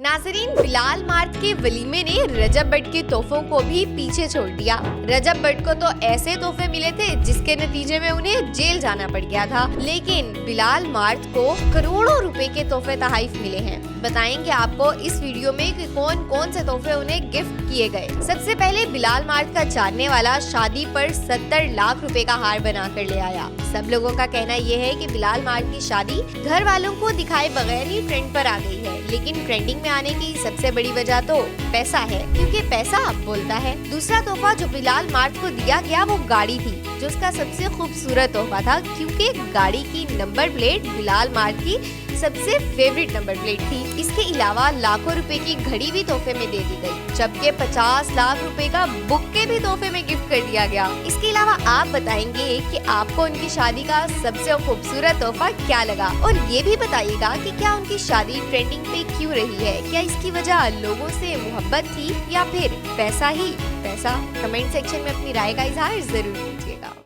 नाजरीन, बिलाल मार्ट के वलीमे ने रजब बट के तोहफों को भी पीछे छोड़ दिया। रजब बट को तो ऐसे तोहफे मिले थे जिसके नतीजे में उन्हें जेल जाना पड़ गया था, लेकिन बिलाल मार्ट को करोड़ों रुपए के तोहफे तोहफे मिले हैं। बताएंगे आपको इस वीडियो में कि कौन कौन से तोहफे उन्हें गिफ्ट किए गए। सबसे पहले बिलाल मार्ट का जानने वाला शादी पर 70 लाख रुपए का हार बना कर ले आया। सब लोगों का कहना यह है कि बिलाल मार्ट की शादी घर वालों को दिखाए बगैर ही ट्रेंड पर आ गई है, लेकिन ट्रेंडिंग में आने की सबसे बड़ी वजह तो पैसा है, क्योंकि पैसा बोलता है। दूसरा तोहफा जो बिलाल मार्ट को दिया गया वो गाड़ी थी, जो उसका सबसे खूबसूरत तोहफा था, क्योंकि गाड़ी की नंबर प्लेट बिलाल मार्ट की सबसे फेवरेट नंबर प्लेट थी। इसके अलावा लाखों रुपए की घड़ी भी तोहफे में दे दी गई, जबकि 50 लाख रुपए का बुक्के भी तोहफे में गिफ्ट कर दिया गया। इसके अलावा आप बताएंगे कि आपको उनकी शादी का सबसे खूबसूरत तोहफा क्या लगा, और ये भी बताइएगा कि क्या उनकी शादी ट्रेंडिंग पे क्यों रही है। क्या इसकी वजह लोगों से मोहब्बत थी या फिर पैसा ही पैसा। कमेंट सेक्शन में अपनी राय का इजहार जरूर कीजिएगा।